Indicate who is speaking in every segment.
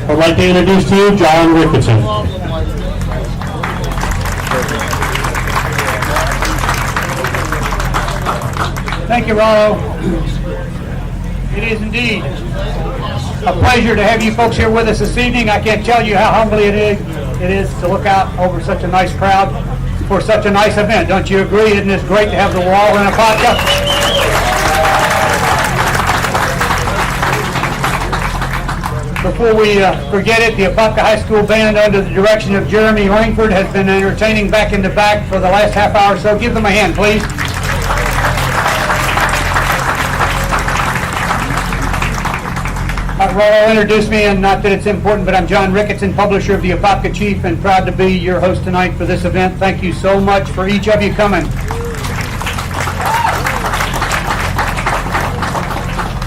Speaker 1: I'd like to introduce to you John Ricketson.
Speaker 2: Thank you, Rollo. It is indeed a pleasure to have you folks here with us this evening. I can't tell you how humbly it is to look out over such a nice crowd for such a nice event. Don't you agree? Isn't it great to have the wall in Apopka? Before we forget it, the Apopka High School Band, under the direction of Jeremy Langford, has been entertaining back in the back for the last half hour or so. Give them a hand, please. Rollo introduced me, and not that it's important, but I'm John Ricketson, publisher of the Apopka Chief, and proud to be your host tonight for this event. Thank you so much for each of you coming.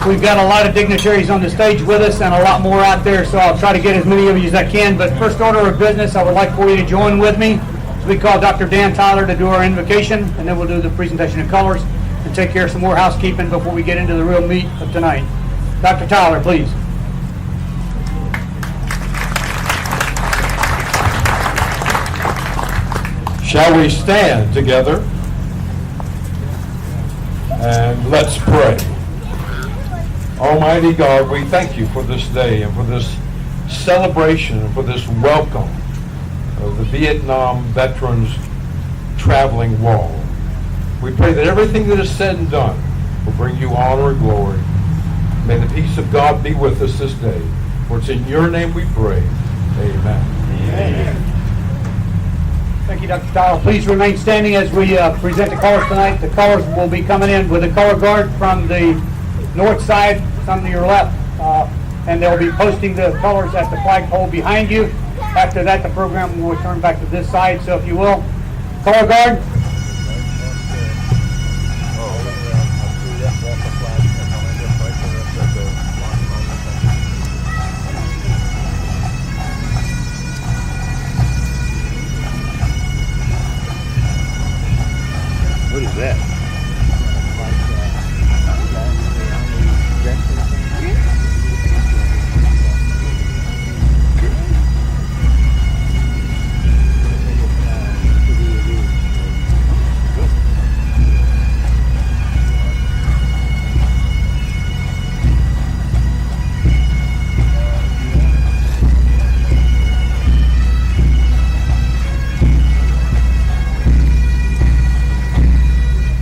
Speaker 2: We've got a lot of dignitaries on the stage with us and a lot more out there, so I'll try to get as many of you as I can. But first order of business, I would like for you to join with me. So we call Dr. Dan Tyler to do our invocation, and then we'll do the presentation of colors and take care of some more housekeeping before we get into the real meat of tonight. Dr. Tyler, please.
Speaker 3: Shall we stand together and let's pray. Almighty God, we thank you for this day and for this celebration and for this welcome of the Vietnam Veterans Traveling Wall. We pray that everything that is said and done will bring you honor and glory. May the peace of God be with us this day. For it's in your name we pray. Amen.
Speaker 2: Amen. Thank you, Dr. Tyler. Please remain standing as we present the colors tonight. The colors will be coming in with a color guard from the north side, some to your left, and they'll be posting the colors at the flagpole behind you. After that, the program will return back to this side, so if you will, color guard.
Speaker 4: What is that?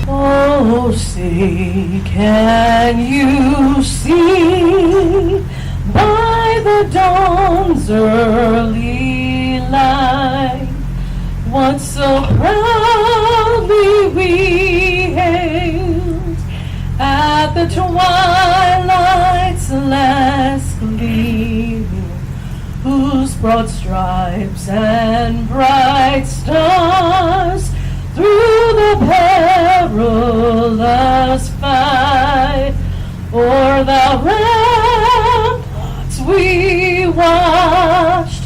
Speaker 5: Oh, say, can you see by the dawn's early light what so proudly we hailed at the twilight's last gleaming, whose broad stripes and bright stars through the perilous fight o'er the ramparts we watched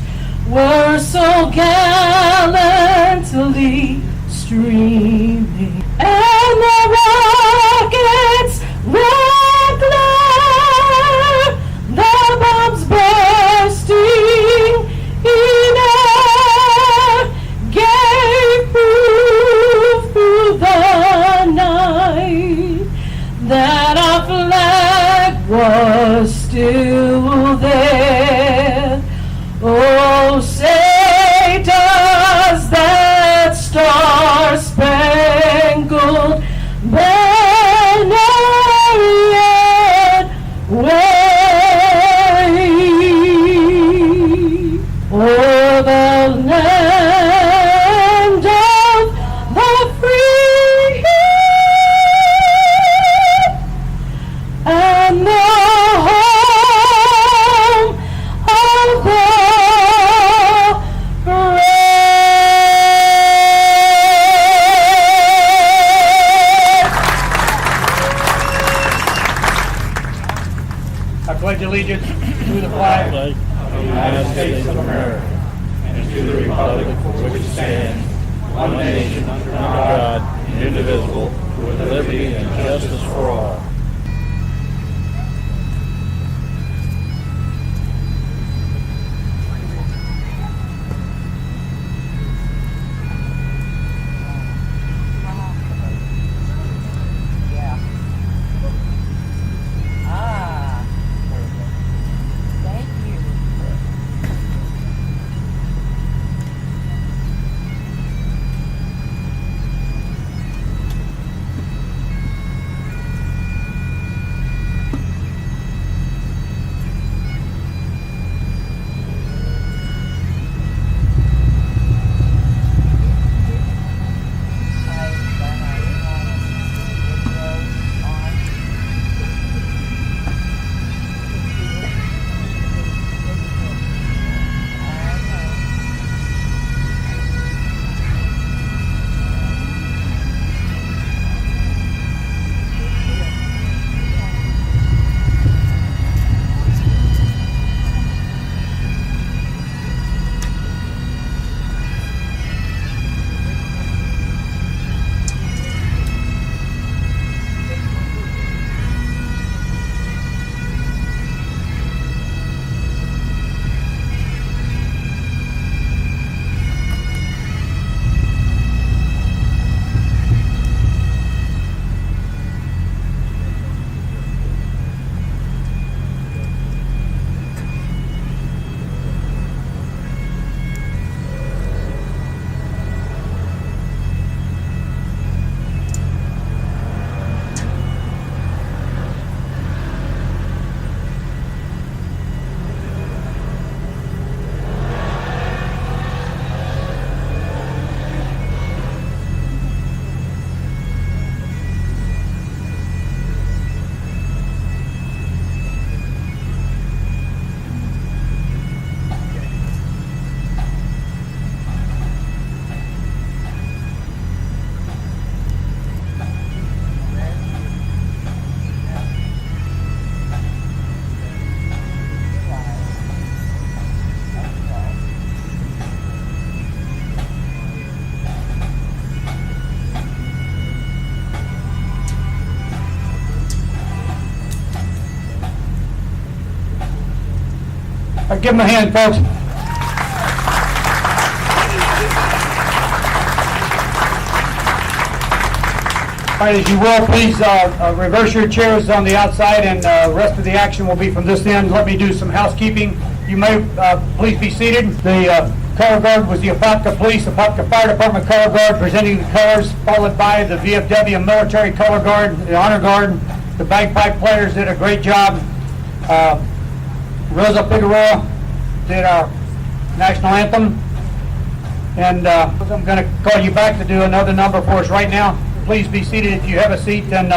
Speaker 5: were so gallantly streaming, and the rockets' red glare, the bombs bursting in air, gave proof through the night that our flag was still there. Oh, say does that star-spangled banner yet wave o'er the land of the free and the home of the brave.
Speaker 2: I pledge allegiance to the flag of the United States of America and to the republic for which it stands, one nation under God, indivisible, with liberty and justice for all. Give them a hand, folks. All right, as you will, please reverse your chairs on the outside, and the rest of the action will be from this end. Let me do some housekeeping. You may please be seated. The color guard was the Apopka Police, Apopka Fire Department color guard presenting the colors, followed by the VFW Military Color Guard, the Honor Guard. The bagpipe players did a great job. Rosa Figueroa did our national anthem. And I'm going to call you back to do another number for us right now. Please be seated if you have a seat, and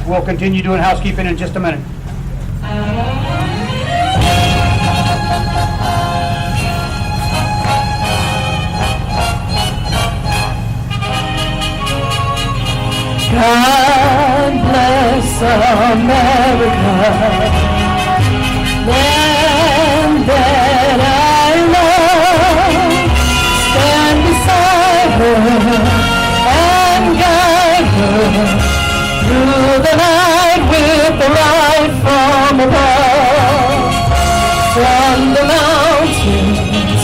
Speaker 2: we'll continue doing housekeeping in just a minute.
Speaker 5: God bless America, land that I love. Stand beside her and guide her through the night with the light from above. From the mountains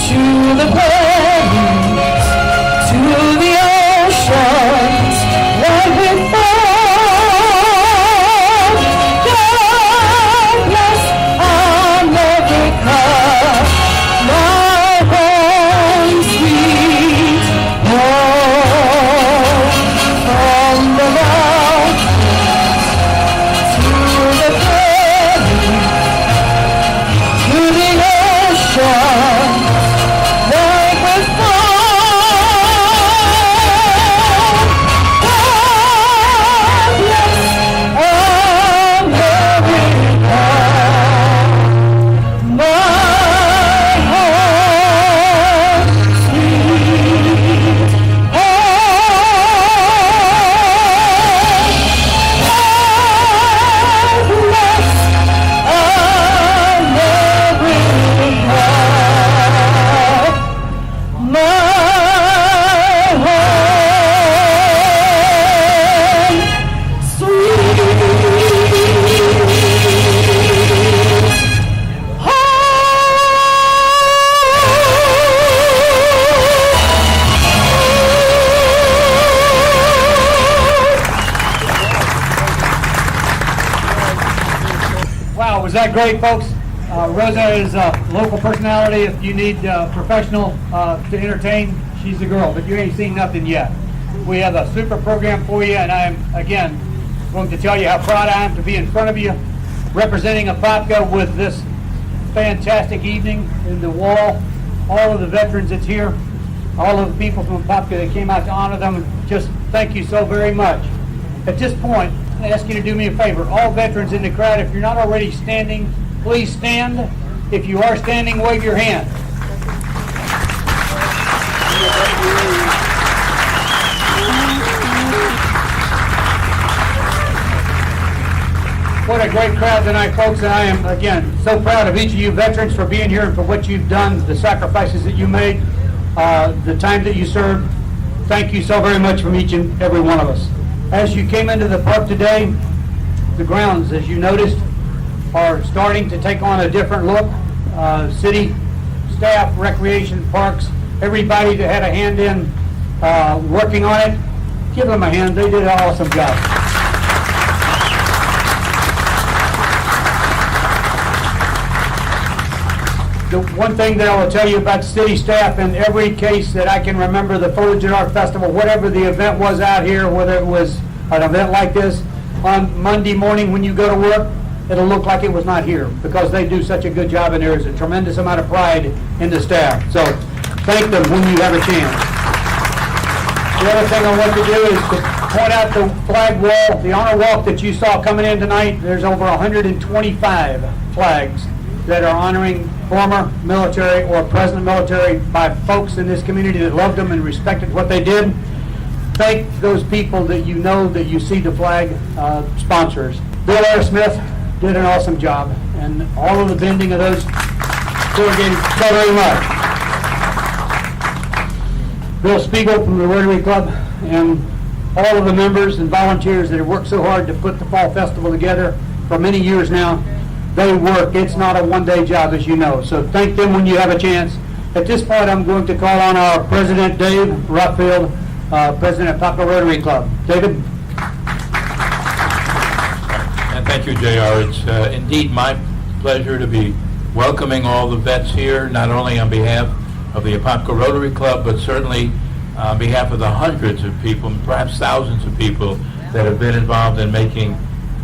Speaker 5: to the prairies to the oceans, right with God bless America, my home sweet home. From the mountains to the prairies to the ocean, right with God.
Speaker 2: Wow, was that great, folks? Rosa is a local personality. If you need a professional to entertain, she's the girl, but you ain't seen nothing yet. We have a super program for you, and I'm, again, going to tell you how proud I am to be in front of you, representing Apopka with this fantastic evening in the wall. All of the veterans that's here, all of the people from Apopka that came out to honor them, just thank you so very much. At this point, I ask you to do me a favor. All veterans in the crowd, if you're not already standing, please stand. If you are standing, wave your hand. What a great crowd tonight, folks, and I am, again, so proud of each of you veterans for being here and for what you've done, the sacrifices that you made, the time that you served. Thank you so very much from each and every one of us. As you came into the park today, the grounds, as you noticed, are starting to take on a different look. City staff, recreation, parks, everybody that had a hand in working on it, give them a hand. They did an awesome job. The one thing that I will tell you about city staff, in every case that I can remember, the Foliage and Art Festival, whatever the event was out here, whether it was an event like this, on Monday morning when you go to work, it'll look like it was not here, because they do such a good job, and there is a tremendous amount of pride in the staff. So thank them when you have a chance. The other thing I want to do is to point out the flag wall, the honor walk that you saw coming in tonight. There's over 125 flags that are honoring former military or present military by folks in this community that loved them and respected what they did. Thank those people that you know that you see the flag sponsors. Bill Smith did an awesome job, and all of the bending of those corrugated so very much. Bill Spiegel from the Rotary Club, and all of the members and volunteers that have worked so hard to put the Fall Festival together for many years now. They work. It's not a one-day job, as you know. So thank them when you have a chance. At this point, I'm going to call on our President, Dave Rockfield, President of Apopka Rotary Club. David?
Speaker 4: And thank you, JR. It's indeed my pleasure to be welcoming all the vets here, not only on behalf of the Apopka Rotary Club, but certainly on behalf of the hundreds of people, perhaps thousands of people that have been involved in making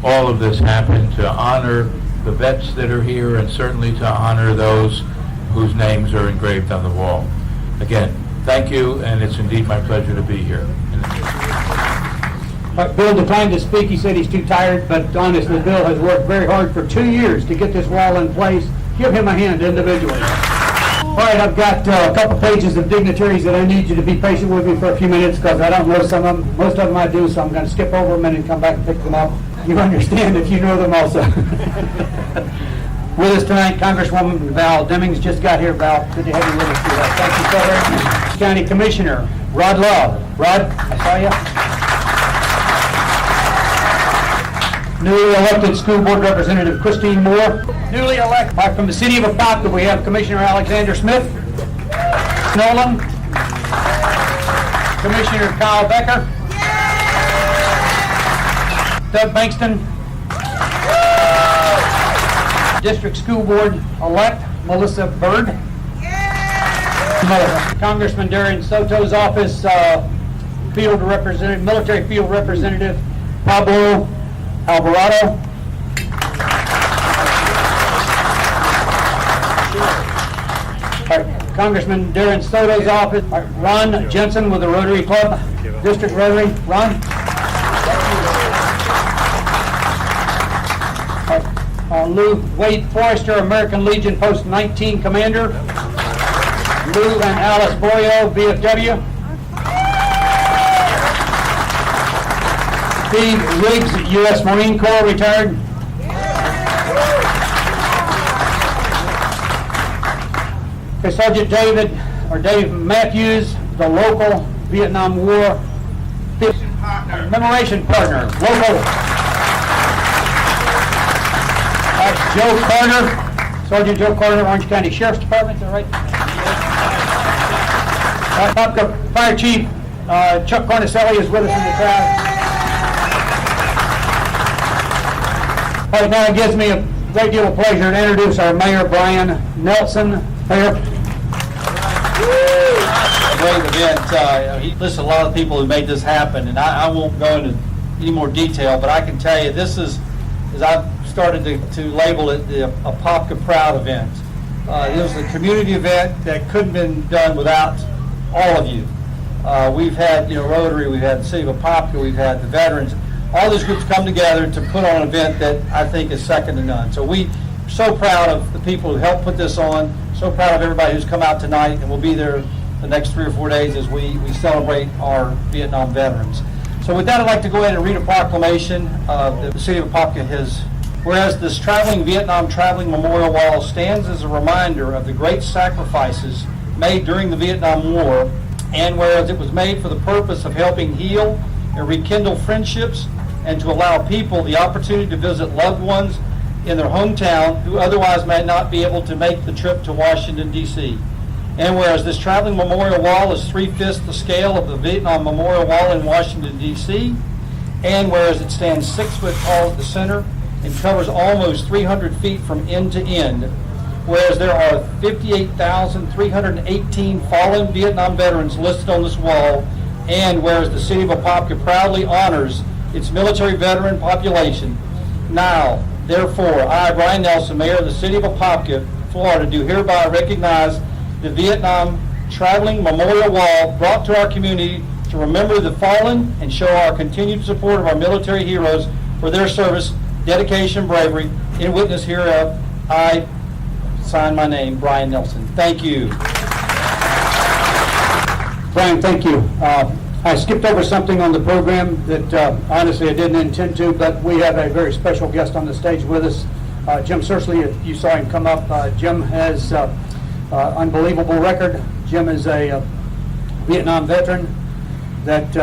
Speaker 4: all of this happen, to honor the vets that are here and certainly to honor those whose names are engraved on the wall. Again, thank you, and it's indeed my pleasure to be here.
Speaker 2: Bill declined to speak. He said he's too tired, but honestly, Bill has worked very hard for 2 years to get this wall in place. Give him a hand individually. All right, I've got a couple pages of dignitaries that I need you to be patient with me for a few minutes because I don't know some of them. Most of them I do, so I'm going to skip over them and come back and pick them up. You understand if you know them also. With us tonight, Congresswoman Val Demings just got here. Val, good to have you with us today. Thank you so very much. County Commissioner Rod Love. Rod, I saw you. Newly elected School Board Representative Christine Moore. Newly elected from the City of Apopka, we have Commissioner Alexander Smith. Nolan. Commissioner Kyle Becker. Doug Bankston. District School Board elect Melissa Bird. Congressman Darren Soto's office, field representative, military field representative Pablo Alvarado. Congressman Darren Soto's office, Ron Jensen with the Rotary Club, District Rotary. Ron? Lou Wade Forrester, American Legion Post 19 Commander. Lou and Alice Boyo, VFW. Steve Riggs, U.S. Marine Corps, retired. Okay, Sergeant Dave Matthews, the local Vietnam War commemoration partner, local. Joe Carter, Sergeant Joe Carter, Orange County Sheriff's Department, is that right? Apopka Fire Chief Chuck Cornicelli is with us in the crowd. All right, now it gives me a great deal of pleasure to introduce our Mayor, Brian Nelson. Mayor.
Speaker 6: Great event. He lists a lot of people who made this happen, and I won't go into any more detail, but I can tell you this is, as I've started to label it, the Apopka Proud event. It was a community event that couldn't have been done without all of you. We've had, Rotary, we've had the City of Apopka, we've had the veterans. All these groups come together to put on an event that I think is second to none. So we're so proud of the people who helped put this on, so proud of everybody who's come out tonight, and we'll be there the next 3 or 4 days as we celebrate our Vietnam veterans. So with that, I'd like to go ahead and read a proclamation that the City of Apopka has. Whereas this Vietnam Traveling Memorial Wall stands as a reminder of the great sacrifices made during the Vietnam War, and whereas it was made for the purpose of helping heal and rekindle friendships and to allow people the opportunity to visit loved ones in their hometown who otherwise might not be able to make the trip to Washington, D.C. And whereas this traveling memorial wall is 3/5 the scale of the Vietnam Memorial Wall in Washington, D.C., and whereas it stands 6 foot tall at the center and covers almost 300 feet from end to end, whereas there are 58,318 fallen Vietnam veterans listed on this wall, and whereas the City of Apopka proudly honors its military veteran population. Now, therefore, I, Brian Nelson, Mayor of the City of Apopka, Florida, do hereby recognize the Vietnam Traveling Memorial Wall brought to our community to remember the fallen and show our continued support of our military heroes for their service, dedication, bravery. In witness hereof, I sign my name, Brian Nelson. Thank you.
Speaker 2: Brian, thank you. I skipped over something on the program that honestly I didn't intend to, but we have a very special guest on the stage with us. Jim Searsley, you saw him come up. Jim has unbelievable record. Jim is a Vietnam veteran that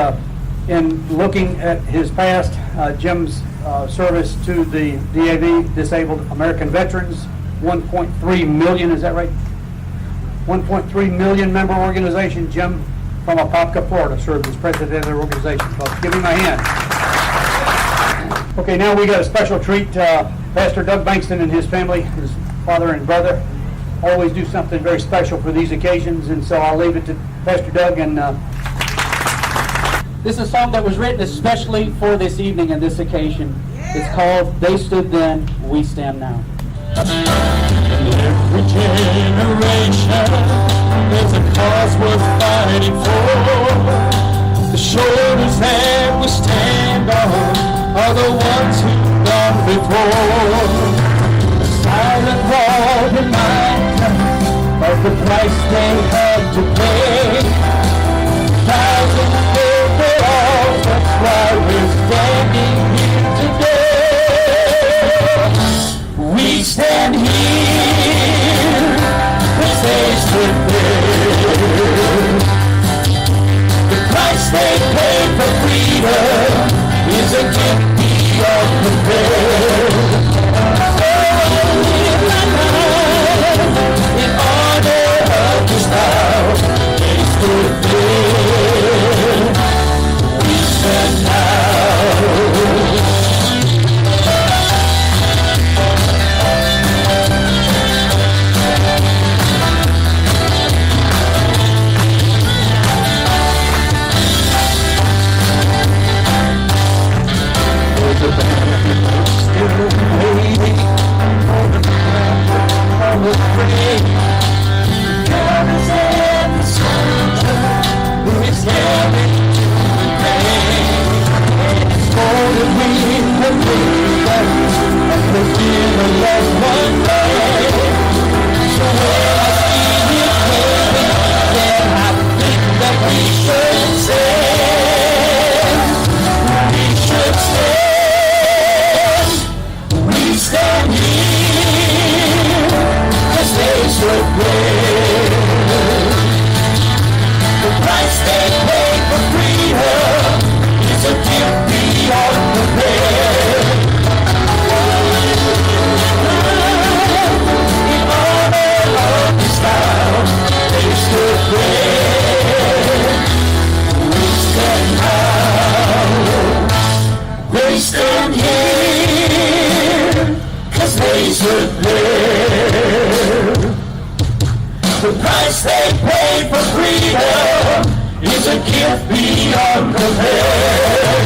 Speaker 2: in looking at his past, Jim's service to the DAV, Disabled American Veterans. 1.3 million, is that right? 1.3 million member organization. Jim from Apopka, Florida, serves as president of their organization. Folks, give him a hand. Okay, now we got a special treat. Pastor Doug Bankston and his family, his father and brother, always do something very special for these occasions, and so I'll leave it to Pastor Doug. And
Speaker 7: this is a song that was written especially for this evening and this occasion. It's called "They Stood Then, We Stand Now."
Speaker 5: Every generation, there's a cause worth fighting for. The shoulders that we stand on are the ones who've gone before. The silent wall reminds us of the price they had to pay. Thousands paid for all, that's why we're standing here today. We stand here, 'cause they stood there. The price they paid for freedom is a gift beyond compare. So I live my life in honor of this vow. They stood there, we stand now. Still waiting for the member of the grave. God is every soldier who is carried to the grave. It's for the wind that freedom and the fear of love one day. So when I see him waving, then I think that we should stand. We should stand. We stand here, 'cause they stood there. The price they paid for freedom is a gift beyond compare. In honor of this vow, they stood there. We stand now. They stand here, 'cause they stood there. The price they paid for freedom is a gift beyond compare.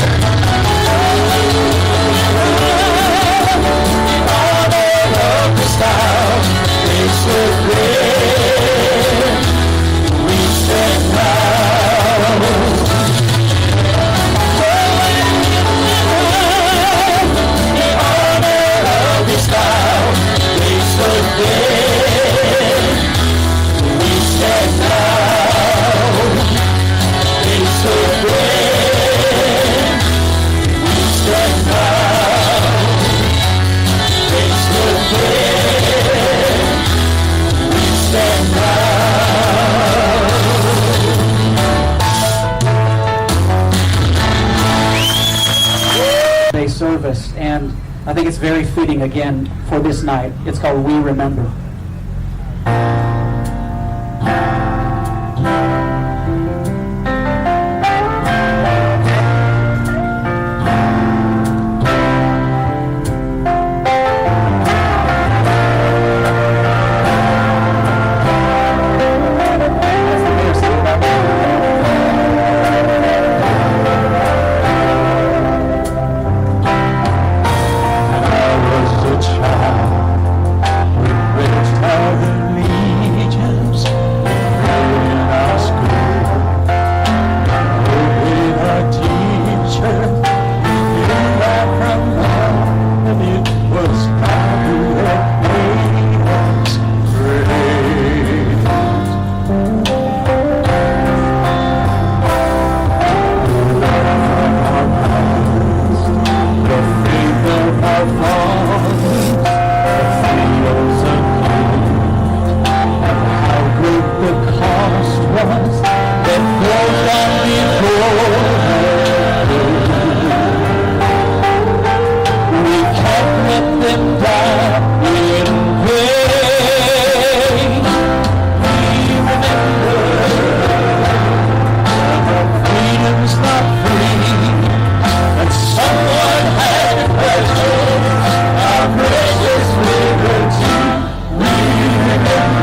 Speaker 5: In honor of this vow, they stood there. We stand now. In honor of this vow, they stood there. We stand now. They stood there. We stand now. They stood there. We stand now.
Speaker 7: Day service, and I think it's very fitting again for this night. It's called "We Remember."
Speaker 5: I was a child with red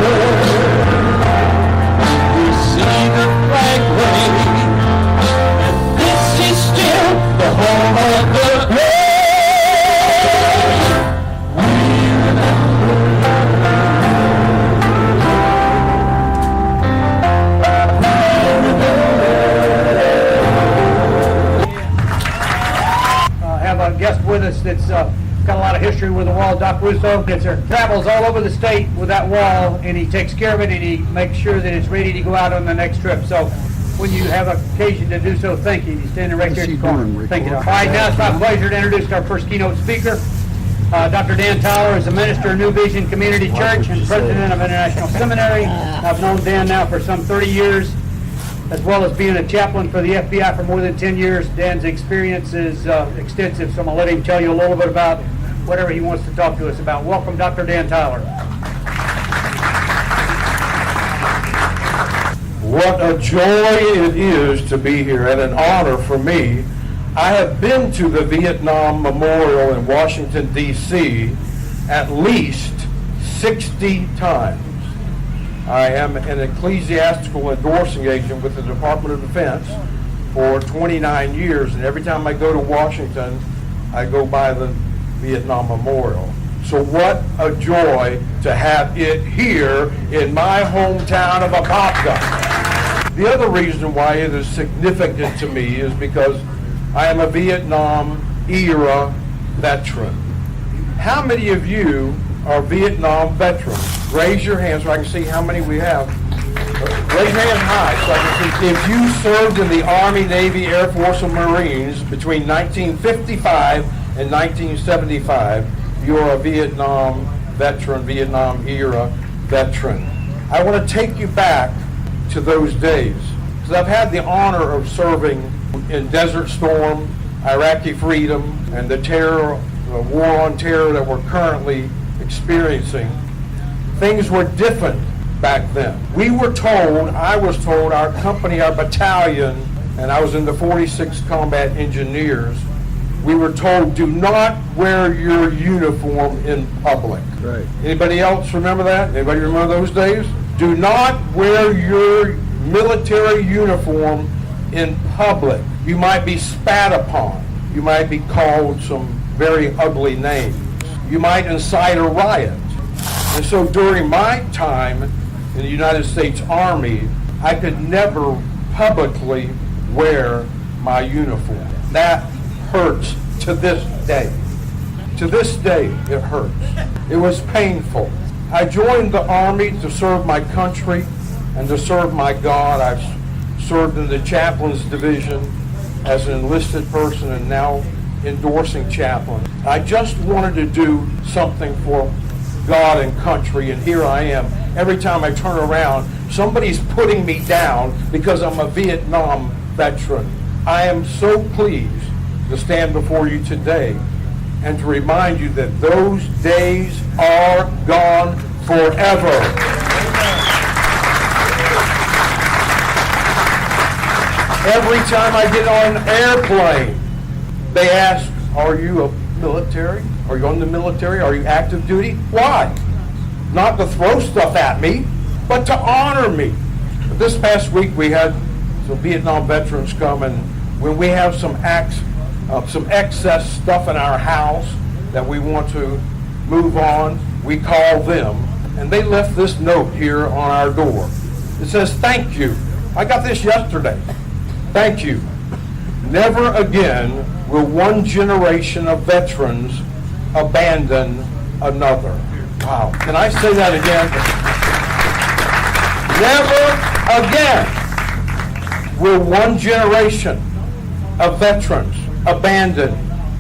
Speaker 5: We see the flag wave, and this is still the home of the brave.
Speaker 2: Have a guest with us that's got a lot of history with the wall. Doc Wisdom travels all over the state with that wall, and he takes care of it, and he makes sure that it's ready to go out on the next trip. So when you have occasion to do so, thank you. He's standing right there at the corner. Thank you, Doc. All right, now it's my pleasure to introduce our first keynote speaker. Dr. Dan Tyler is a minister of New Vision Community Church and president of International Seminary. I've known Dan now for some 30 years, as well as being a chaplain for the FBI for more than 10 years. Dan's experience is extensive, so I'm going to let him tell you a little bit about whatever he wants to talk to us about. Welcome, Dr. Dan Tyler.
Speaker 3: What a joy it is to be here, and an honor for me. I have been to the Vietnam Memorial in Washington, D.C. at least 60 times. I am an ecclesiastical endorsing agent with the Department of Defense for 29 years, and every time I go to Washington, I go by the Vietnam Memorial. So what a joy to have it here in my hometown of Apopka. The other reason why it is significant to me is because I am a Vietnam-era veteran. How many of you are Vietnam veterans? Raise your hand so I can see how many we have. Raise your hand high so I can see. If you served in the Army, Navy, Air Force, and Marines between 1955 and 1975, you're a Vietnam veteran, Vietnam-era veteran. I want to take you back to those days, because I've had the honor of serving in Desert Storm, Iraqi Freedom, and the terror, the war on terror that we're currently experiencing. Things were different back then. We were told, I was told, our company, our battalion, and I was in the 46th Combat Engineers, we were told, do not wear your uniform in public.
Speaker 8: Right.
Speaker 3: Anybody else remember that? Anybody remember those days? Do not wear your military uniform in public. You might be spat upon. You might be called some very ugly names. You might incite a riot. And so during my time in the United States Army, I could never publicly wear my uniform. That hurts to this day. To this day, it hurts. It was painful. I joined the Army to serve my country and to serve my God. I've served in the chaplains division as an enlisted person and now endorsing chaplain. I just wanted to do something for God and country, and here I am. Every time I turn around, somebody's putting me down because I'm a Vietnam veteran. I am so pleased to stand before you today and to remind you that those days are gone forever. Every time I get on an airplane, they ask, are you a military? Are you on the military? Are you active duty? Why? Not to throw stuff at me, but to honor me. But this past week we had some Vietnam veterans come, and when we have some excess stuff in our house that we want to move on, we call them, and they left this note here on our door. It says, thank you. I got this yesterday. Thank you. Never again will one generation of veterans abandon another. Wow. Can I say that again? Never again will one generation of veterans abandon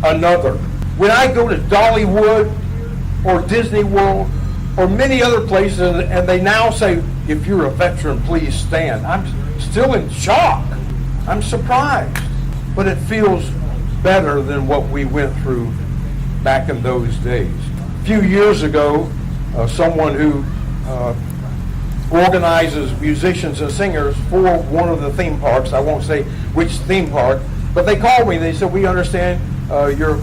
Speaker 3: another. When I go to Dollywood or Disney World or many other places and they now say, if you're a veteran, please stand, I'm still in shock. I'm surprised. But it feels better than what we went through back in those days. A few years ago, someone who organizes musicians and singers for one of the theme parks, I won't say which theme park, but they called me and they said, we understand your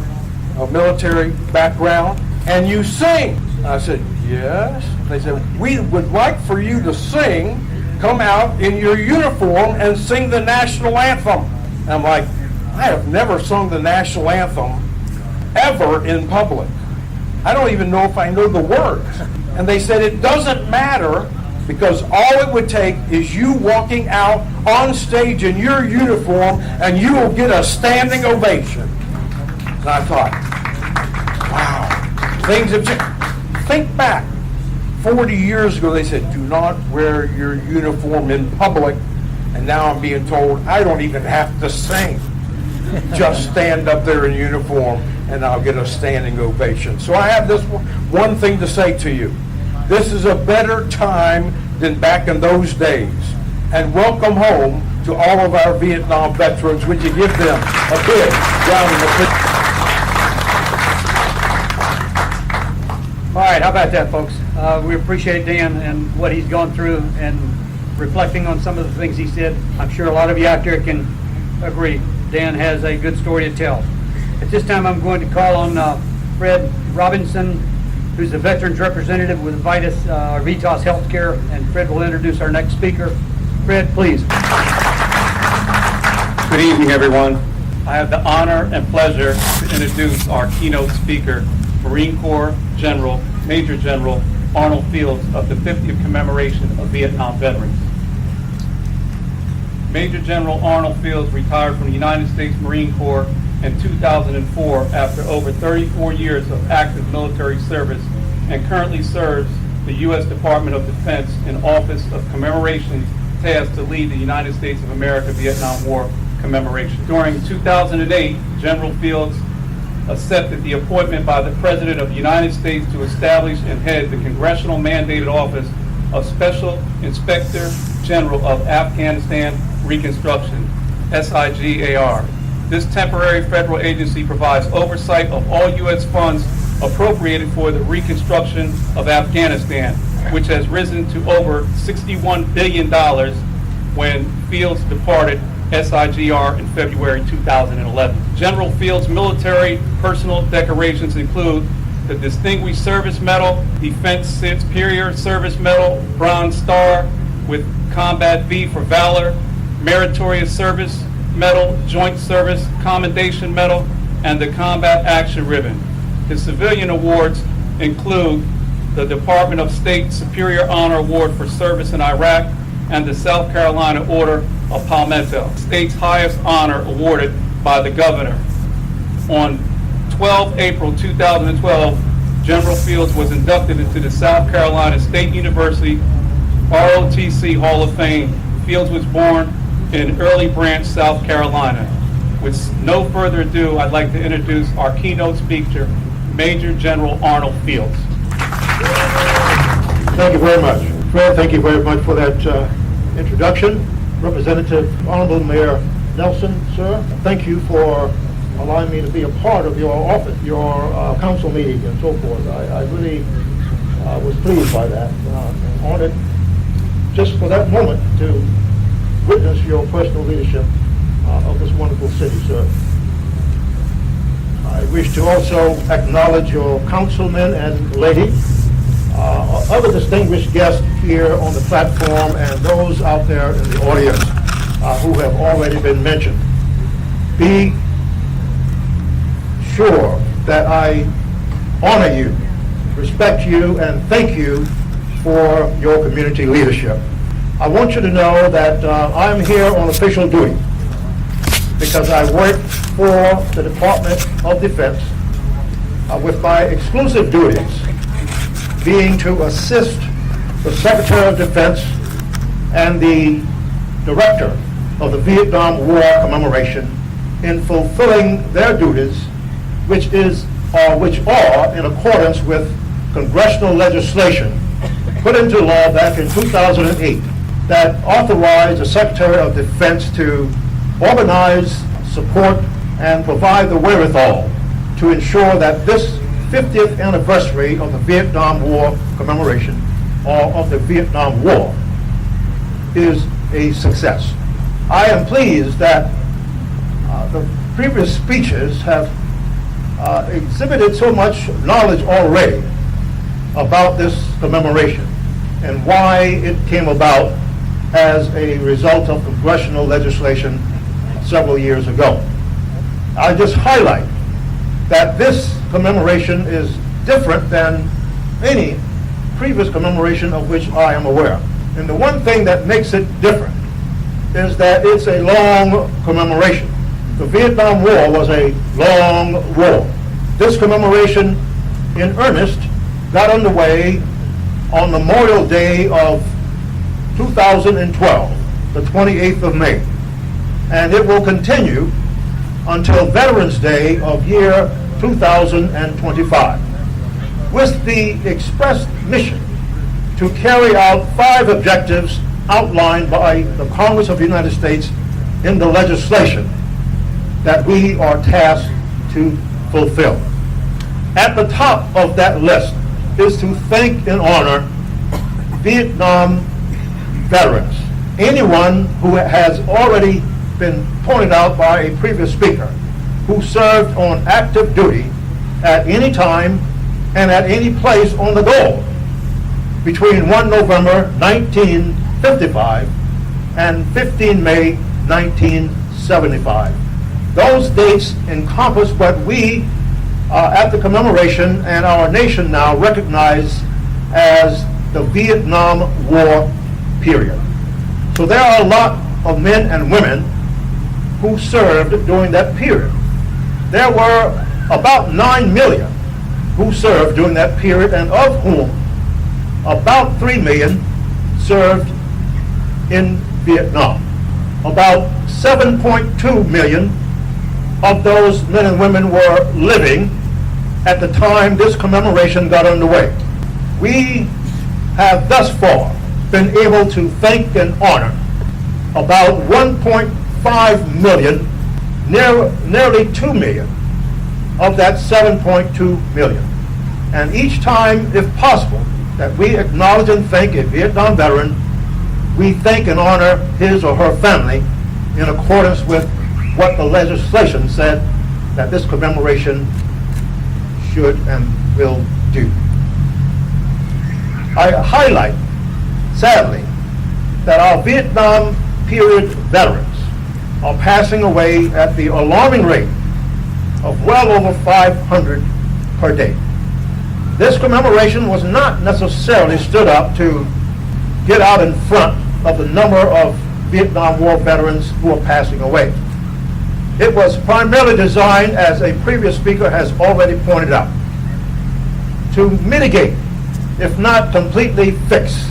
Speaker 3: military background and you sing. I said, yes. They said, we would like for you to sing, come out in your uniform and sing the national anthem. And I'm like, I have never sung the national anthem ever in public. I don't even know if I know the words. And they said it doesn't matter because all it would take is you walking out on stage in your uniform and you will get a standing ovation. And I thought, wow, things have changed. Think back. 40 years ago they said, do not wear your uniform in public. And now I'm being told I don't even have to sing. Just stand up there in uniform and I'll get a standing ovation. So I have this one thing to say to you. This is a better time than back in those days. And welcome home to all of our Vietnam veterans. Would you give them a big round of applause?
Speaker 2: All right, how about that, folks? We appreciate Dan and what he's gone through and reflecting on some of the things he said. I'm sure a lot of you out there can agree. Dan has a good story to tell. At this time, I'm going to call on Fred Robinson, who's the Veterans Representative with Vitas Healthcare, and Fred will introduce our next speaker. Fred, please.
Speaker 8: Good evening, everyone. I have the honor and pleasure to introduce our keynote speaker, Marine Corps General, Major General Arnold Fields of the 50th commemoration of Vietnam veterans. Major General Arnold Fields retired from the United States Marine Corps in 2004 after over 34 years of active military service and currently serves the U.S. Department of Defense in Office of Commemorations tasked to lead the United States of America Vietnam War commemoration. During 2008, General Fields accepted the appointment by the President of the United States to establish and head the congressional mandated office of Special Inspector General of Afghanistan Reconstruction, SIGAR. This temporary federal agency provides oversight of all U.S. funds appropriated for the reconstruction of Afghanistan, which has risen to over $61 billion when Fields departed SIGR in February 2011. General Fields' military personal decorations include the Distinguished Service Medal, Defense Superior Service Medal, Bronze Star with Combat V for Valor, Meritorious Service Medal, Joint Service Commendation Medal, and the Combat Action Ribbon. His civilian awards include the Department of State Superior Honor Award for Service in Iraq and the South Carolina Order of Palmetto, state's highest honor awarded by the governor. On 12 April 2012, General Fields was inducted into the South Carolina State University ROTC Hall of Fame. Fields was born in Early Branch, South Carolina. With no further ado, I'd like to introduce our keynote speaker, Major General Arnold Fields.
Speaker 9: Thank you very much. Fred, thank you very much for that introduction. Representative Honorable Mayor Nelson, sir, thank you for allowing me to be a part of your office, your council meeting and so forth. I really was pleased by that and honored just for that moment to witness your personal leadership of this wonderful city, sir. I wish to also acknowledge your councilmen and lady, other distinguished guests here on the platform, and those out there in the audience who have already been mentioned. Be sure that I honor you, respect you, and thank you for your community leadership. I want you to know that I'm here on official duty because I work for the Department of Defense with my exclusive duties being to assist the Secretary of Defense and the Director of the Vietnam War commemoration in fulfilling their duties, which are in accordance with congressional legislation put into law back in 2008 that authorized the Secretary of Defense to organize, support, and provide the wherewithal to ensure that this 50th anniversary of the Vietnam War commemoration, or of the Vietnam War, is a success. I am pleased that the previous speeches have exhibited so much knowledge already about this commemoration and why it came about as a result of congressional legislation several years ago. I just highlight that this commemoration is different than any previous commemoration of which I am aware. And the one thing that makes it different is that it's a long commemoration. The Vietnam War was a long war. This commemoration, in earnest, got underway on Memorial Day of 2012, the 28th of May. And it will continue until Veterans Day of year 2025, with the express mission to carry out 5 objectives outlined by the Congress of the United States in the legislation that we are tasked to fulfill. At the top of that list is to thank and honor Vietnam veterans. Anyone who has already been pointed out by a previous speaker who served on active duty at any time and at any place on the globe between 1 November 1955 and 15 May 1975. Those dates encompass what we at the commemoration and our nation now recognize as the Vietnam War period. So there are a lot of men and women who served during that period. There were about 9 million who served during that period, and of whom about 3 million served in Vietnam. About 7.2 million of those men and women were living at the time this commemoration got underway. We have thus far been able to thank and honor about 1.5 million, nearly 2 million of that 7.2 million. And each time, if possible, that we acknowledge and thank a Vietnam veteran, we thank and honor his or her family in accordance with what the legislation said that this commemoration should and will do. I highlight, sadly, that our Vietnam period veterans are passing away at the alarming rate of well over 500 per day. This commemoration was not necessarily stood up to get out in front of the number of Vietnam War veterans who are passing away. It was primarily designed, as a previous speaker has already pointed out, to mitigate, if not completely fix,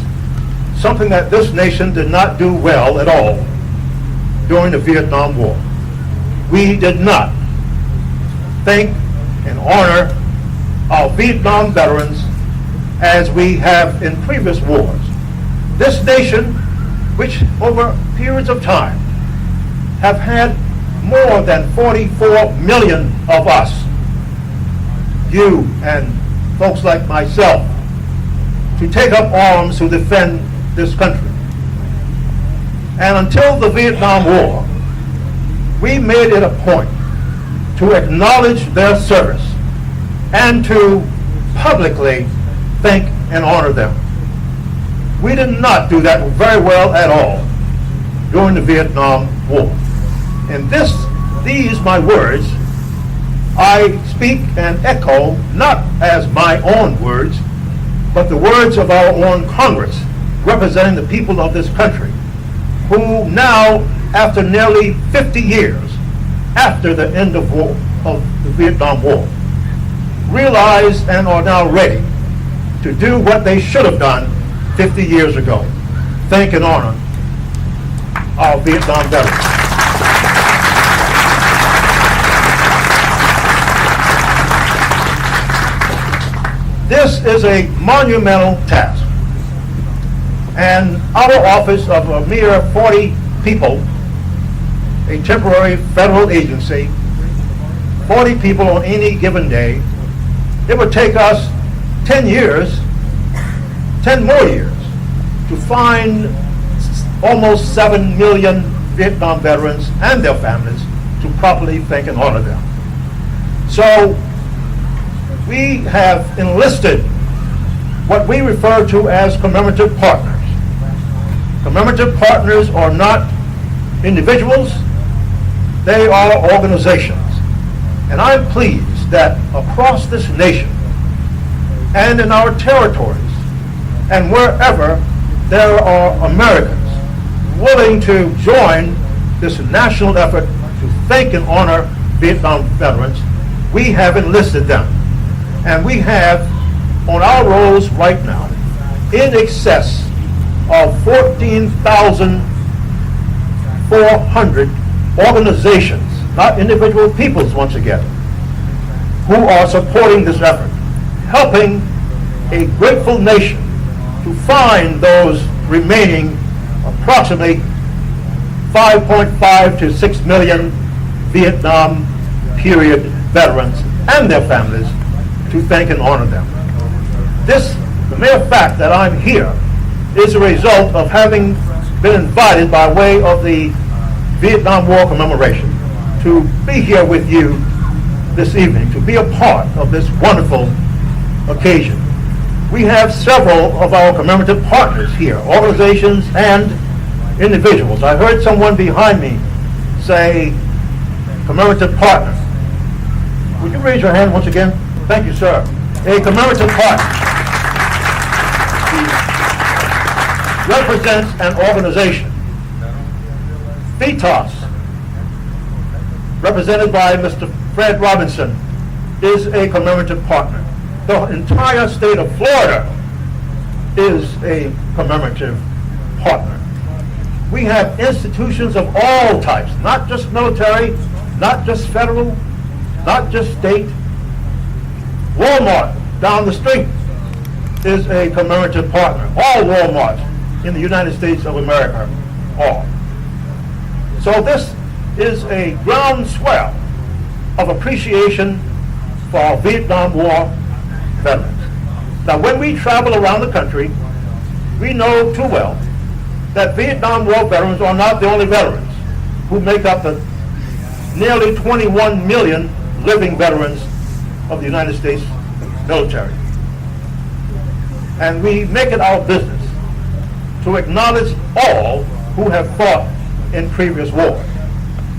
Speaker 9: something that this nation did not do well at all during the Vietnam War. We did not thank and honor our Vietnam veterans as we have in previous wars. This nation, which over periods of time have had more than 44 million of us, you and folks like myself, to take up arms to defend this country. And until the Vietnam War, we made it a point to acknowledge their service and to publicly thank and honor them. We did not do that very well at all during the Vietnam War. And these my words, I speak and echo not as my own words, but the words of our own Congress, representing the people of this country, who now, after nearly 50 years after the end of the Vietnam War, realize and are now ready to do what they should have done 50 years ago. Thank and honor our Vietnam veterans. This is a monumental task, and our office of a mere 40 people, a temporary federal agency, 40 people on any given day, it would take us 10 more years, to find almost 7 million Vietnam veterans and their families to properly thank and honor them. So we have enlisted what we refer to as commemorative partners. Commemorative partners are not individuals, they are organizations. And I'm pleased that across this nation and in our territories and wherever there are Americans willing to join this national effort to thank and honor Vietnam veterans, we have enlisted them. And we have on our rolls right now in excess of 14,400 organizations, not individual peoples once again, who are supporting this effort, helping a grateful nation to find those remaining approximately 5.5 to 6 million Vietnam period veterans and their families to thank and honor them. The mere fact that I'm here is a result of having been invited by way of the Vietnam War commemoration to be here with you this evening, to be a part of this wonderful occasion. We have several of our commemorative partners here, organizations and individuals. I heard someone behind me say commemorative partner. Would you raise your hand once again? Thank you, sir. A commemorative partner represents an organization. VITAS, represented by Mr. Fred Robinson, is a commemorative partner. The entire state of Florida is a commemorative partner. We have institutions of all types, not just military, not just federal, not just state. Walmart down the street is a commemorative partner. All Walmarts in the United States of America are. So this is a groundswell of appreciation for our Vietnam War veterans. Now, when we travel around the country, we know too well that Vietnam War veterans are not the only veterans who make up the nearly 21 million living veterans of the United States military. And we make it our business to acknowledge all who have fought in previous wars.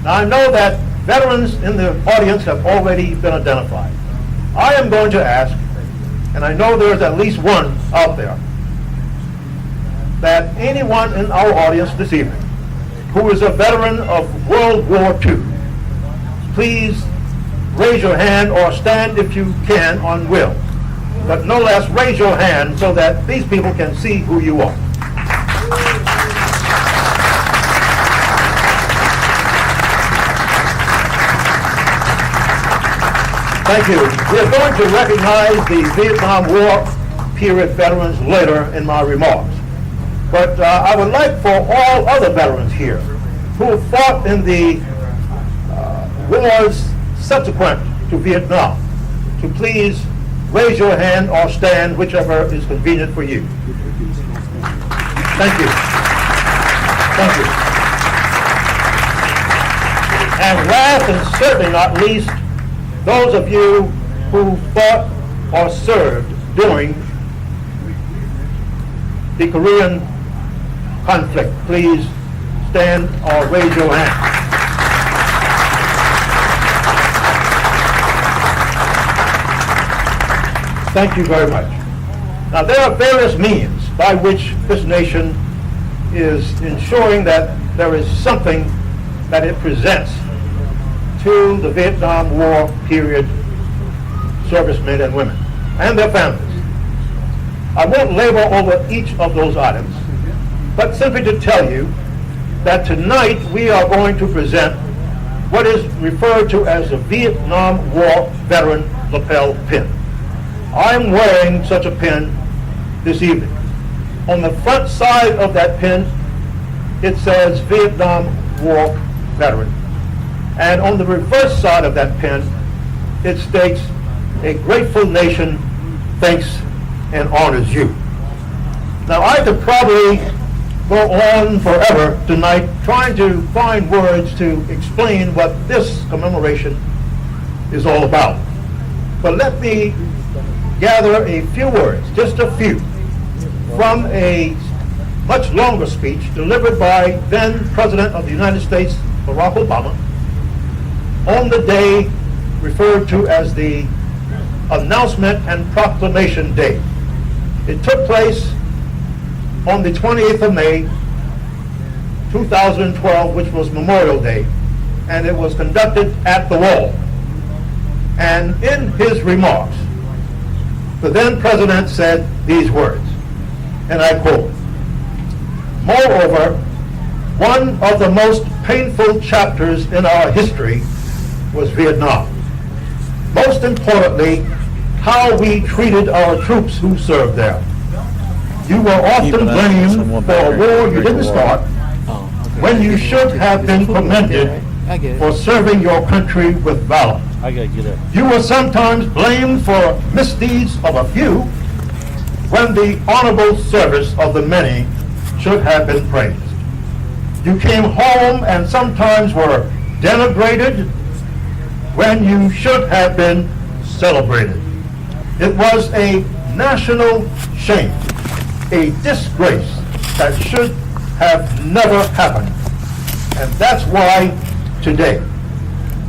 Speaker 9: Now, I know that veterans in the audience have already been identified. I am going to ask, and I know there's at least one out there, that anyone in our audience this evening who is a veteran of World War II, please raise your hand or stand if you can on will. But no less, raise your hand so that these people can see who you are. Thank you. We are going to recognize the Vietnam War period veterans later in my remarks. But I would like for all other veterans here who fought in the wars subsequent to Vietnam to please raise your hand or stand, whichever is convenient for you. Thank you. Thank you. And last and certainly not least, those of you who fought or served during the Korean conflict, please stand or raise your hand. Thank you very much. Now, there are various means by which this nation is ensuring that there is something that it presents to the Vietnam War period servicemen and women and their families. I won't labor over each of those items, but simply to tell you that tonight we are going to present what is referred to as the Vietnam War Veteran Lapel Pin. I'm wearing such a pin this evening. On the front side of that pin, it says Vietnam War Veteran. And on the reverse side of that pin, it states, "A grateful nation thanks and honors you." Now, I could probably go on forever tonight trying to find words to explain what this commemoration is all about. But let me gather a few words, just a few, from a much longer speech delivered by then President of the United States, Barack Obama, on the day referred to as the Announcement and Proclamation Day. It took place on the 28th of May, 2012, which was Memorial Day, and it was conducted at the Wall. And in his remarks, the then President said these words, and I quote, "Moreover, one of the most painful chapters in our history was Vietnam. Most importantly, how we treated our troops who served there. You were often blamed for a war you didn't start, when you should have been commended for serving your country with valor. You were sometimes blamed for misdeeds of a few, when the honorable service of the many should have been praised. You came home and sometimes were denigrated when you should have been celebrated. It was a national shame, a disgrace that should have never happened. And that's why today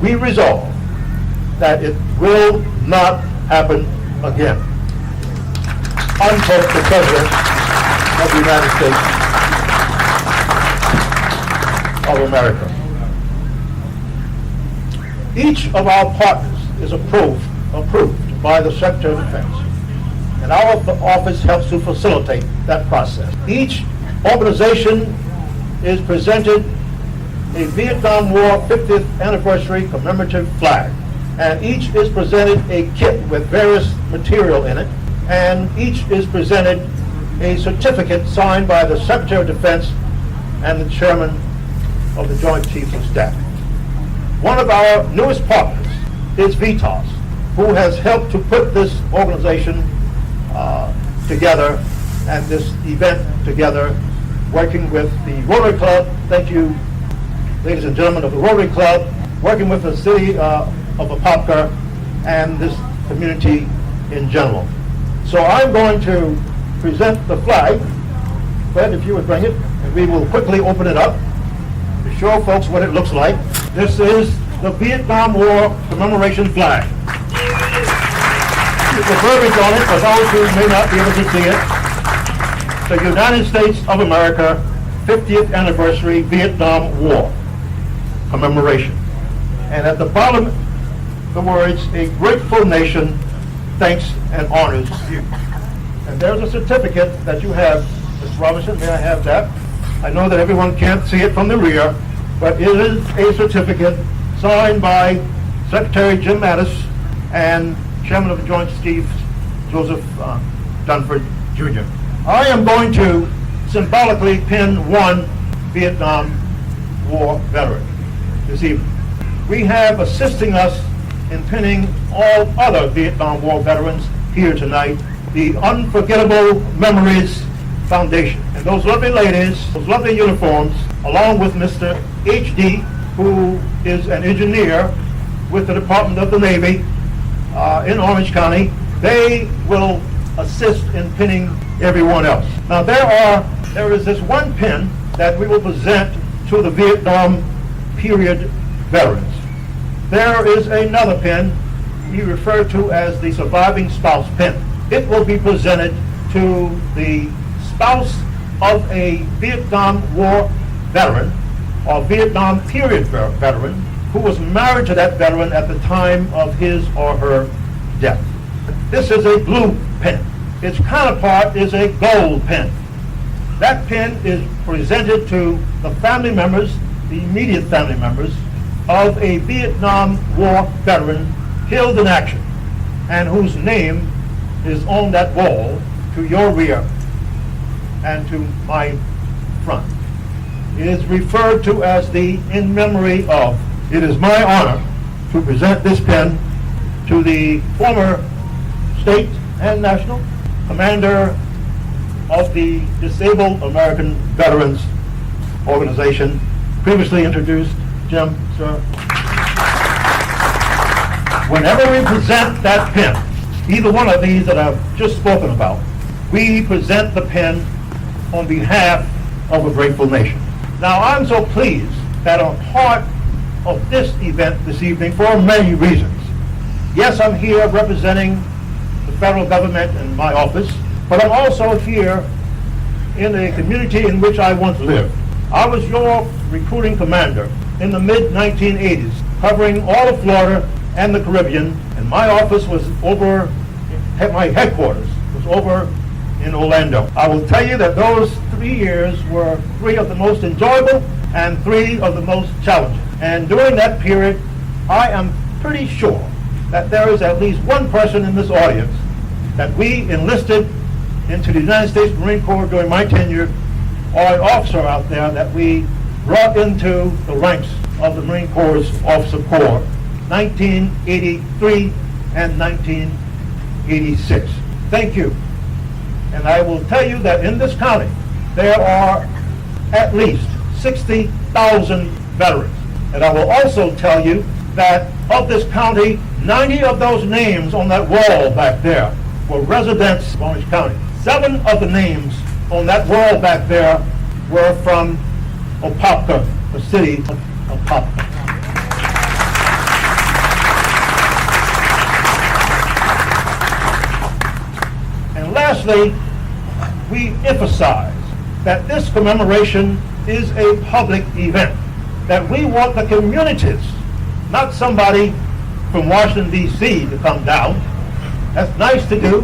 Speaker 9: we resolve that it will not happen again." Unquote, the President of the United States of America. Each of our partners is approved by the Secretary of Defense, and our office helps to facilitate that process. Each organization is presented a Vietnam War 50th anniversary commemorative flag, and each is presented a kit with various material in it, and each is presented a certificate signed by the Secretary of Defense and the Chairman of the Joint Chiefs of Staff. One of our newest partners is VITAS, who has helped to put this organization together and this event together, working with the Rotary Club. Thank you, ladies and gentlemen of the Rotary Club, working with the city of Apopka and this community in general. So I'm going to present the flag. Fred, if you would bring it, and we will quickly open it up to show folks what it looks like. This is the Vietnam War commemoration flag. The verbiage on it, for those who may not be able to see it, the United States of America 50th Anniversary Vietnam War commemoration. And at the bottom, the words, "A grateful nation thanks and honors you." And there's a certificate that you have, Ms. Robinson, may I have that? I know that everyone can't see it from the rear, but it is a certificate signed by Secretary Jim Mattis and Chairman of the Joint Chiefs, Joseph Dunford Jr. I am going to symbolically pin one Vietnam War veteran this evening. We have assisting us in pinning all other Vietnam War veterans here tonight, the Unforgettable Memories Foundation. And those lovely ladies, those lovely uniforms, along with Mr. H.D., who is an engineer with the Department of the Navy in Orange County, they will assist in pinning everyone else. Now there is this one pin that we will present to the Vietnam period veterans. There is another pin we refer to as the surviving spouse pin. It will be presented to the spouse of a Vietnam War veteran or Vietnam period veteran who was married to that veteran at the time of his or her death. This is a blue pin. Its counterpart is a gold pin. That pin is presented to the family members, the immediate family members, of a Vietnam War veteran killed in action and whose name is on that wall to your rear and to my front. It is referred to as the in memory of. It is my honor to present this pin to the former state and national commander of the Disabled American Veterans Organization, previously introduced. Jim, sir. Whenever we present that pin, either one of these that I've just spoken about, we present the pen on behalf of a grateful nation. Now, I'm so pleased that I'm part of this event this evening for many reasons. Yes, I'm here representing the federal government and my office, but I'm also here in a community in which I once lived. I was your recruiting commander in the mid-1980s, covering all of Florida and the Caribbean, and my office was over, my headquarters was over in Orlando. I will tell you that those 3 years were 3 of the most enjoyable and 3 of the most challenging. And during that period, I am pretty sure that there is at least one person in this audience that we enlisted into the United States Marine Corps during my tenure, or an officer out there that we brought into the ranks of the Marine Corps Officer Corps, 1983 and 1986. Thank you. And I will tell you that in this county, there are at least 60,000 veterans. And I will also tell you that of this county, 90 of those names on that wall back there were residents of Orange County. 7 of the names on that wall back there were from Apopka, the city of Apopka. And lastly, we emphasize that this commemoration is a public event, that we want the communities, not somebody from Washington, D.C. to come down. That's nice to do,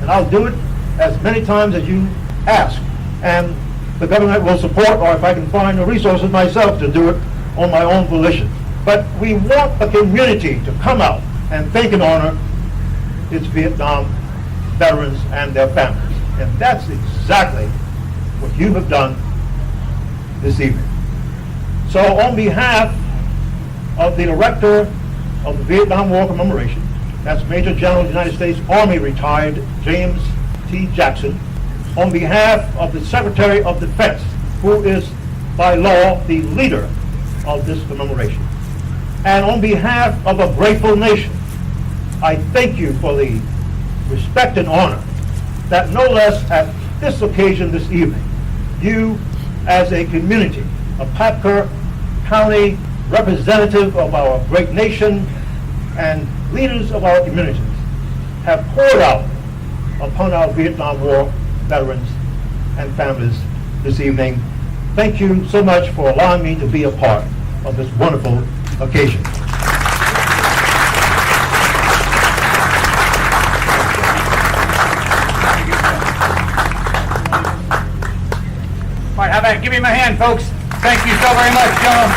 Speaker 9: and I'll do it as many times as you ask. And the government will support, or if I can find the resources myself to do it on my own volition. But we want the community to come out and thank and honor its Vietnam veterans and their families. And that's exactly what you have done this evening. So on behalf of the Director of the Vietnam War Commemoration, that's Major General of the United States Army retired James T. Jackson, on behalf of the Secretary of Defense, who is by law the leader of this commemoration, and on behalf of a grateful nation, I thank you for the respect and honor that no less at this occasion this evening, you as a community, a Apopka County representative of our great nation and leaders of our communities, have poured out upon our Vietnam War veterans and families this evening. Thank you so much for allowing me to be a part of this wonderful occasion.
Speaker 2: All right, how about give me my hand, folks. Thank you so very much, John.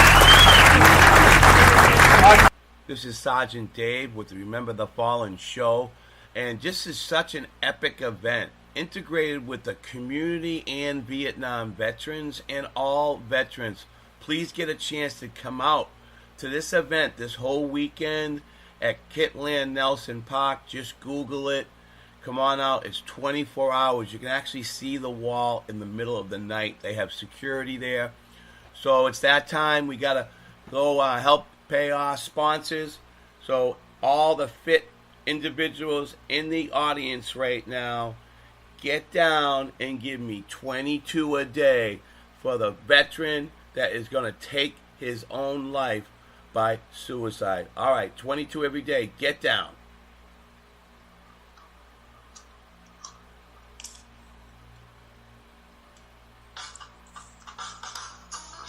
Speaker 10: This is Sergeant Dave with the Remember the Fallen show, and this is such an epic event, integrated with the community and Vietnam veterans and all veterans. Please get a chance to come out to this event this whole weekend at Kitland Nelson Park. Just Google it. Come on out. It's 24 hours. You can actually see the wall in the middle of the night. They have security there. So it's that time. We got to go help pay our sponsors. So all the fit individuals in the audience right now, get down and give me 22 a day for the veteran that is going to take his own life by suicide. All right, 22 every day. Get down.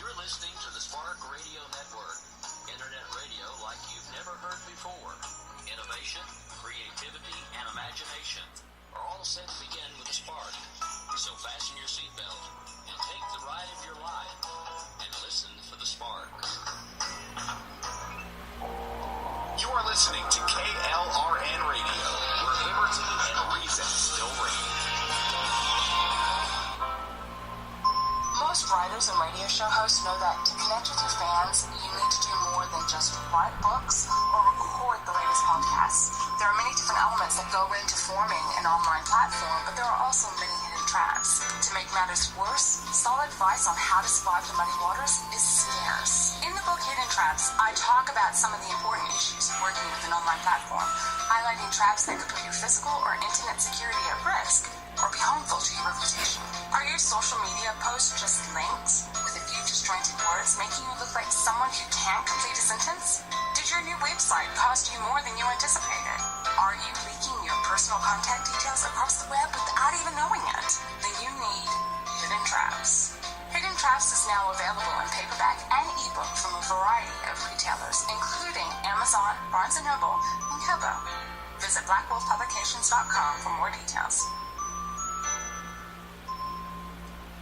Speaker 11: You're listening to the Spark Radio Network. Internet radio like you've never heard before. Innovation, creativity, and imagination are all set to begin with a spark. So fasten your seatbelt and take the ride of your life and listen for the spark. You are listening to KLRN Radio, where liberty and reason still reign.
Speaker 12: Most writers and radio show hosts know that to connect with your fans, you need to do more than just write books or record the latest podcasts. There are many different elements that go into forming an online platform, but there are also many hidden traps. To make matters worse, solid advice on how to survive the muddy waters is scarce. In the book Hidden Traps, I talk about some of the important issues of working with an online platform, highlighting traps that could put your physical or internet security at risk or be harmful to your reputation. Are your social media posts just links with a few disjointed words making you look like someone who can't complete a sentence? Did your new website cost you more than you anticipated? Are you leaking your personal contact details across the web without even knowing it? Then you need Hidden Traps. Hidden Traps is now available in paperback and ebook from a variety of retailers, including Amazon, Barnes & Noble, and Kobo. Visit blackwolfpublications.com for more details.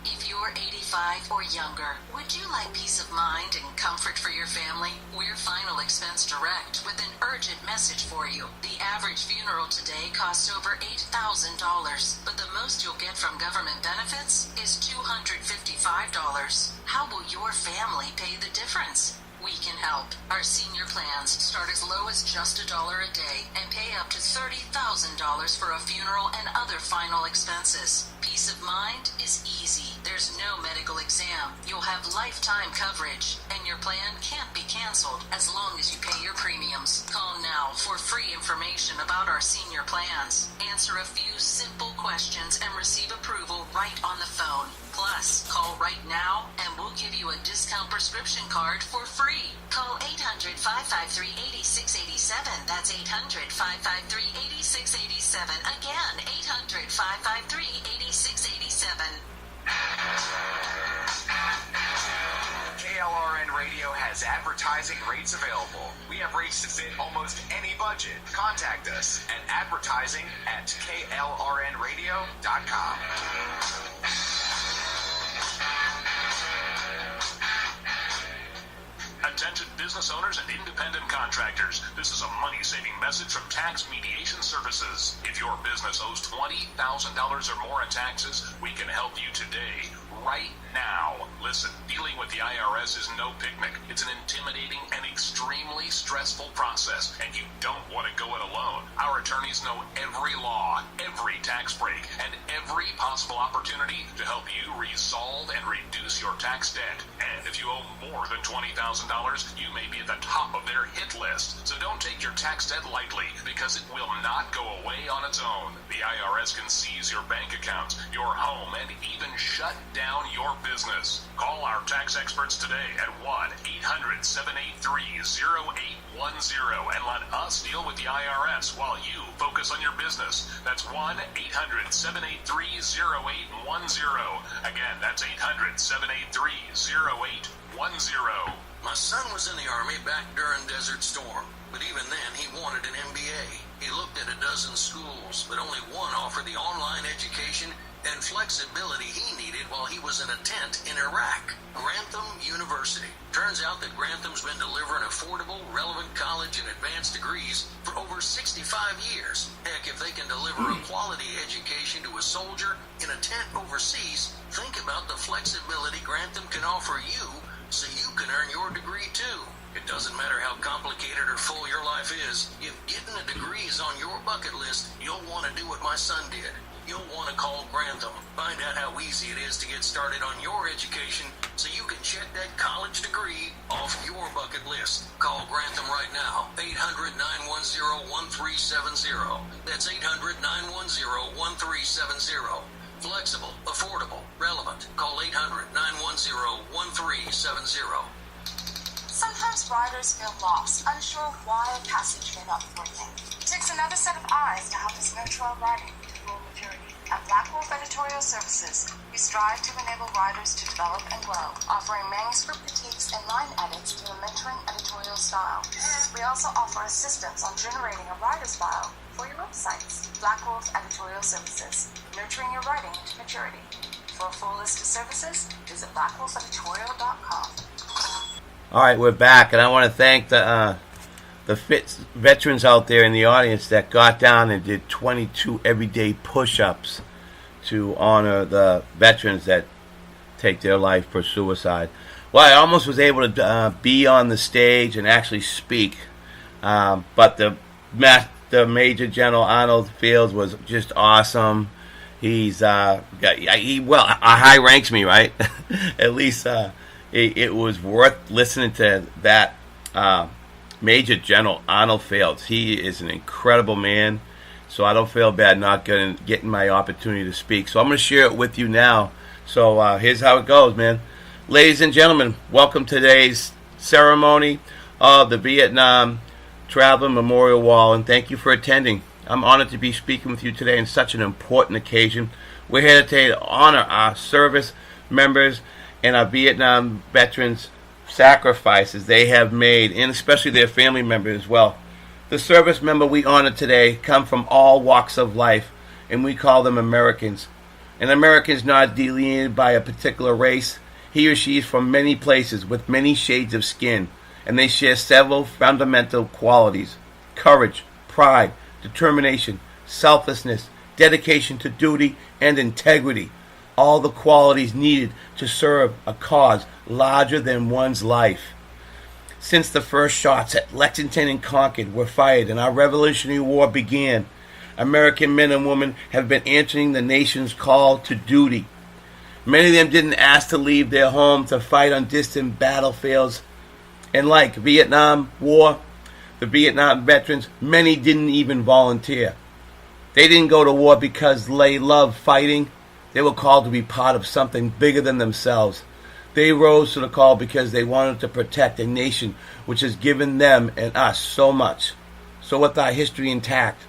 Speaker 12: If you're 85 or younger, would you like peace of mind and comfort for your family? We're Final Expense Direct with an urgent message for you. The average funeral today costs over $8,000, but the most you'll get from government benefits is $255. How will your family pay the difference? We can help. Our senior plans start as low as just $1 a day and pay up to $30,000 for a funeral and other final expenses. Peace of mind is easy. There's no medical exam. You'll have lifetime coverage, and your plan can't be canceled as long as you pay your premiums. Call now for free information about our senior plans. Answer a few simple questions and receive approval right on the phone. Plus, call right now and we'll give you a discount prescription card for free. Call 800-553-8687. That's 800-553-8687. Again, 800-553-8687.
Speaker 13: KLRN Radio has advertising rates available. We have rates to fit almost any budget. Contact us at advertising@klrnradio.com.
Speaker 14: Attention business owners and independent contractors. This is a money-saving message from Tax Mediation Services. If your business owes $20,000 or more in taxes, we can help you today, right now. Listen, dealing with the IRS is no picnic. It's an intimidating and extremely stressful process, and you don't want to go it alone. Our attorneys know every law, every tax break, and every possible opportunity to help you resolve and reduce your tax debt. And if you owe more than $20,000, you may be at the top of their hit list. So don't take your tax debt lightly, because it will not go away on its own. The IRS can seize your bank accounts, your home, and even shut down your business. Call our tax experts today at 1-800-783-0810 and let us deal with the IRS while you focus on your business. That's 1-800-783-0810. Again, that's 800-783-0810.
Speaker 11: My son was in the Army back during Desert Storm, but even then he wanted an MBA. He looked at a dozen schools, but only one offered the online education and flexibility he needed while he was in a tent in Iraq. Grantham University. Turns out that Grantham's been delivering affordable, relevant college and advanced degrees for over 65 years. Heck, if they can deliver a quality education to a soldier in a tent overseas, think about the flexibility Grantham can offer you so you can earn your degree too. It doesn't matter how complicated or full your life is. If getting a degree is on your bucket list, you'll want to do what my son did. You'll want to call Grantham. Find out how easy it is to get started on your education so you can check that college degree off your bucket list. Call Grantham right now. 800-910-1370. That's 800-910-1370. Flexible, affordable, relevant. Call 800-910-1370.
Speaker 12: Sometimes riders feel lost, unsure why a passage may not be working. It takes another set of eyes to help us nurture our riding to full maturity. At Black Wolf Editorial Services, we strive to enable riders to develop and grow, offering manuscript critiques and line edits through a mentoring editorial style. We also offer assistance on generating a writer's file for your websites. Black Wolf Editorial Services, nurturing your writing to maturity. For a full list of services, visit blackwolfeditorial.com.
Speaker 10: All right, we're back, and I want to thank the veterans out there in the audience that got down and did 22 everyday push-ups to honor the veterans that take their life for suicide. Well, I almost was able to be on the stage and actually speak, but the Major General Arnold Fields was just awesome. He's high ranks me, right? At least it was worth listening to that Major General Arnold Fields. He is an incredible man, so I don't feel bad not getting my opportunity to speak. So I'm going to share it with you now. So here's how it goes, man. Ladies and gentlemen, welcome to today's ceremony of the Vietnam Traveler Memorial Wall, and thank you for attending. I'm honored to be speaking with you today on such an important occasion. We're here today to honor our service members and our Vietnam veterans' sacrifices they have made, and especially their family members as well. The service member we honor today come from all walks of life, and we call them Americans. An American is not delineated by a particular race. He or she is from many places with many shades of skin, and they share several fundamental qualities: courage, pride, determination, selflessness, dedication to duty, and integrity. All the qualities needed to serve a cause larger than one's life. Since the first shots at Lexington and Concord were fired and our Revolutionary War began, American men and women have been answering the nation's call to duty. Many of them didn't ask to leave their home to fight on distant battlefields. And like Vietnam War, the Vietnam veterans, many didn't even volunteer. They didn't go to war because they loved fighting. They were called to be part of something bigger than themselves. They rose to the call because they wanted to protect a nation which has given them and us so much. So with our history intact,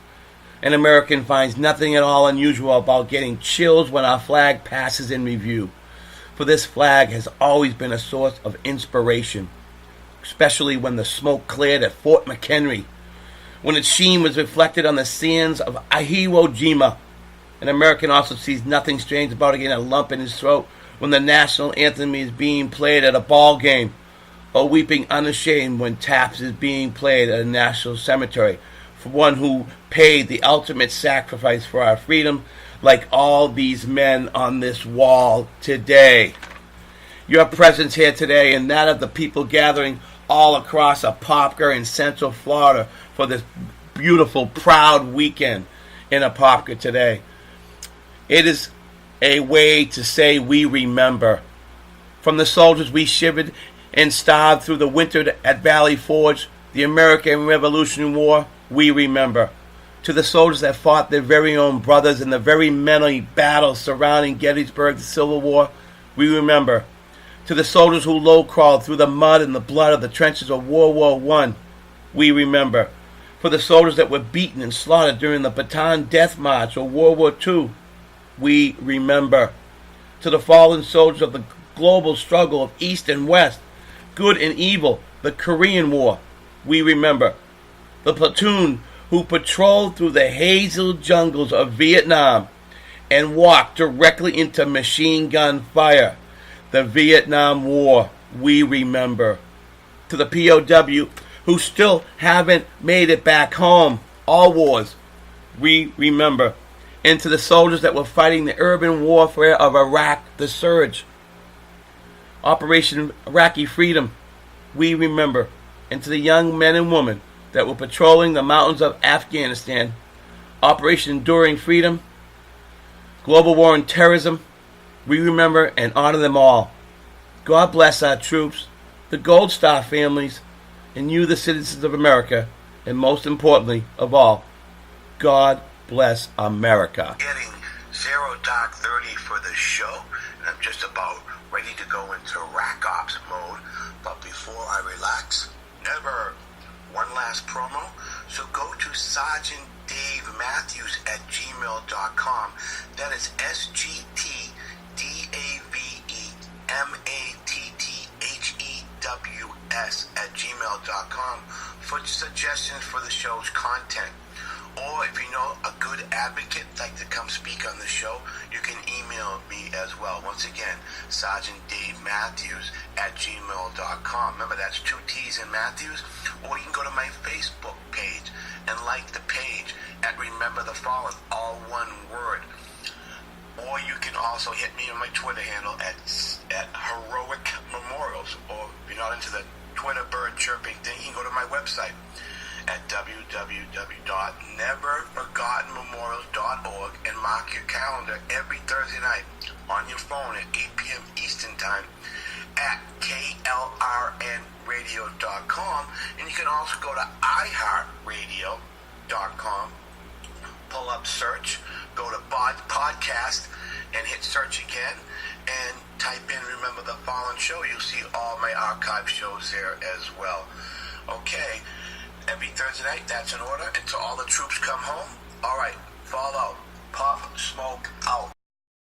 Speaker 10: an American finds nothing at all unusual about getting chills when our flag passes in review. For this flag has always been a source of inspiration, especially when the smoke cleared at Fort McHenry, when its sheen was reflected on the sands of Iwo Jima. An American also sees nothing strange about getting a lump in his throat when the national anthem is being played at a ball game, or weeping unashamed when taps is being played at a national cemetery for one who paid the ultimate sacrifice for our freedom, like all these men on this wall today. Your presence here today and that of the people gathering all across Apopka in Central Florida for this beautiful, proud weekend in Apopka today. It is a way to say we remember. From the soldiers we shivered and starved through the winter at Valley Forge, the American Revolutionary War, we remember. To the soldiers that fought their very own brothers in the very many battles surrounding Gettysburg, the Civil War, we remember. To the soldiers who low-crawled through the mud and the blood of the trenches of World War I, we remember. For the soldiers that were beaten and slaughtered during the Bataan Death March or World War II, we remember. To the fallen soldiers of the global struggle of East and West, good and evil, the Korean War, we remember. The platoon who patrolled through the hazel jungles of Vietnam and walked directly into machine gun fire, the Vietnam War, we remember. To the POW who still haven't made it back home, all wars, we remember. And to the soldiers that were fighting the urban warfare of Iraq, the surge, Operation Iraqi Freedom, we remember. And to the young men and women that were patrolling the mountains of Afghanistan, Operation Enduring Freedom, Global War on Terrorism, we remember and honor them all. God bless our troops, the Gold Star families, and you, the citizens of America, and most importantly of all, God bless America.
Speaker 15: Getting 0:30 for the show, and I'm just about ready to go into rack ops mode. But before I relax, never one last promo. So go to SGTDaveMatthews@gmail.com. That is SGTDaveMatthews@gmail.com for suggestions for the show's content. Or if you know a good advocate like to come speak on the show, you can email me as well. Once again, SergeantDaveMatthews@gmail.com. Remember, that's 2 T's in Matthews. Or you can go to my Facebook page and like the page at Remember the Fallen, all one word. Or you can also hit me on my Twitter handle at Heroic Memorials. Or if you're not into the Twitter bird chirping thing, you can go to my website at www.neverforgottenmemorials.org and mark your calendar every Thursday night on your phone at 8 p.m. Eastern Time at KLRNRadio.com, and you can also go to iHeartRadio.com, pull up search, go to podcast, and hit search again, and type in Remember the Fallen Show. You'll see all my archive shows there as well. Okay, every Thursday night, that's in order, until all the troops come home. All right, fall out, puff, smoke out.